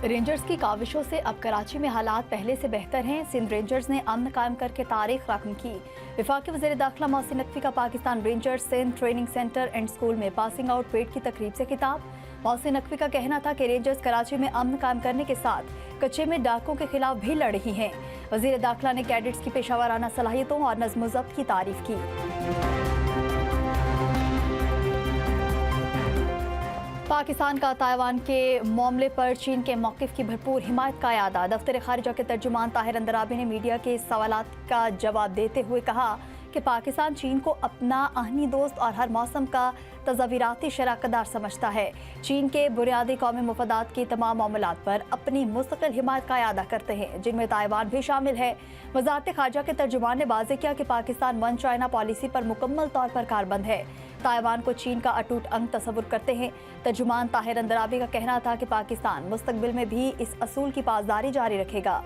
Rangers की काविशों से अब कराची में हालात पहले से बेहतर हैं। सिंध रेंजर्स ने अमन कायम करके तारीख रकम की। वफाकी वज़ीर दाखिला मोहसिन नकवी का Pakistan rangers Sindh training centre and school में पासिंग आउट परेड की तकरीब से खिताब। मोहसिन नकवी का कहना था कि रेंजर्स कराची में अमन कायम करने के साथ कच्चे में डाकों के खिलाफ भी लड़ रही हैं। वज़ीर दाखिला ने कैडेट्स की पेशावराना सलाहियतों और नज़्म ज़ब्त की तारीफ की। पाकिस्तान का ताइवान के मामले पर चीन के मौक़िफ़ की भरपूर हिमायत का यादा। दफ्तर ख़ारिजा के तर्जुमान ताहिर अंदराबी ने मीडिया के सवालात का जवाब देते हुए कहा कि पाकिस्तान चीन को अपना आहनी दोस्त और हर मौसम का तज़ाविराती शराकतदार समझता है। चीन के बुनियादी कौमी मुफादात की तमाम मामलात पर अपनी मुस्तकिल हिमायत का यादा करते हैं, जिनमें ताइवान भी शामिल है। वज़ारत ख़ारिजा के तर्जुमान ने वाज़ेह किया कि पाकिस्तान वन चाइना पॉलिसी पर मुकम्मल तौर पर कारबंद है। ताइवान को चीन का अटूट अंग तस्वुर करते हैं। तर्जुमान ताहिर अंदराबी का कहना था कि पाकिस्तान मुस्तकबिल में भी इस असूल की पासदारी जारी रखेगा।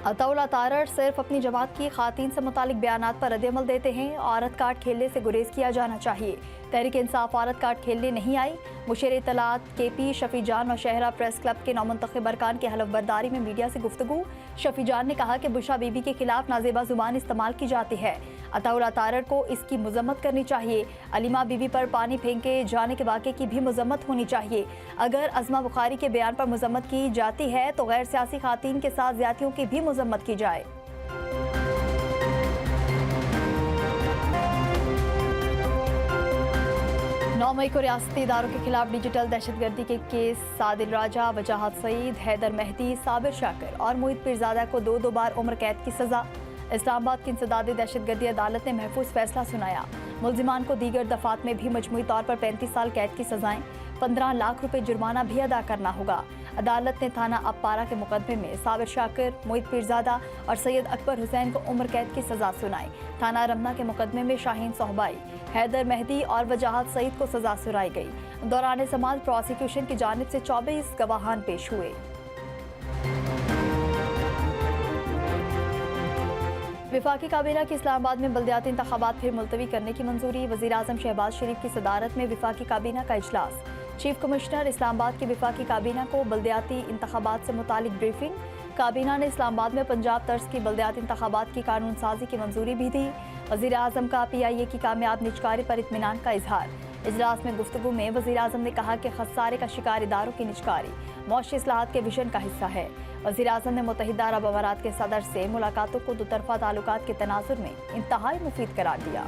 अताउल्लाह तारड़ सिर्फ अपनी जमात की खातीन से मुतालिक बयानात पर रद्द-ए-अमल देते हैं। औरत कार्ड खेलने से गुरेज किया जाना चाहिए। तहरीक इंसाफ औरत कार्ड खेलने नहीं आई। मुशीर इत्तलात KP शफी जान और शहरा प्रेस क्लब के नौमुंतखब अरकान की हलफ बर्दारी में मीडिया से गुफ्तगू। शफी जान ने कहा कि बुशरा बीबी के खिलाफ नाजेबा जुबान इस्तेमाल की जाती है। अताउल्लाह तारड़ को इसकी मजम्मत करनी चाहिए। अलीमा बीबी पर पानी फेंके जाने के वाक़े की भी मजम्मत होनी चाहिए। अगर अज़मा बुखारी के बयान पर मजम्मत की जाती है तो गैर सियासी खातीन के साथ ज़्यादतियों की भी मजम्मत की जाए। 9 मई को रियासती इदारों के खिलाफ डिजिटल दहशतगर्दी के केस सादिल राजा, वजाहत सईद, हैदर मेहदी, साबिर शाकिर और मोहित पीरजादा को 2 बार उम्र कैद की सजा। इस्लामाबाद की इंसदादी दहशतगर्दी अदालत ने महफूज फैसला सुनाया। मुल्जिमान को दीगर दफात में भी मजमूई तौर पर 35 साल कैद की सजाएं, 15 लाख रुपए जुर्माना भी अदा करना होगा। अदालत ने थाना अपारा के मुकदमे में साबिर शाकिर, मोहित पीरजादा और सैयद अकबर हुसैन को उम्र कैद की सजा सुनाई। थाना रमना के मुकदमे में शाहीन सोहबाई, हैदर मेहदी और वजाहत सईद को सजा सुनाई गई। दौरान समाअत प्रोसिक्यूशन की जानिब से 24 गवाहान पेश हुए। वफाकी काबीना की इस्लामाबाद में बल्दियाती इंतखाबात फिर मुलतवी करने की मंजूरी। वज़ीर आज़म शहबाज शरीफ की सदारत में वफाकी काबीना का इजलास। चीफ कमिश्नर इस्लामाबाद की वफाकी काबीना को बल्दियाती इंतखाबात से मुतालिक ब्रीफिंग। काबीना ने इस्लामाबाद में पंजाब तर्ज की बल्दियाती इंतखाबात की कानून साजी की मंजूरी भी दी। वज़ीर आज़म का PIA की कामयाब निजकारी पर इत्मीनान का इजहार। इजलास में गुफ्तगू में वज़ीर आज़म ने कहा कि खसारे का शिकार इदारों की निजकारी मौशी इस्लाहात के विजन का हिस्सा है। वज़ीर आज़म ने मुत्तहिदा अरब अमारात के सदर से मुलाकातों को दोतरफा ताल्लुकात के तनाजुर में इंतहाई मुफीद करार दिया।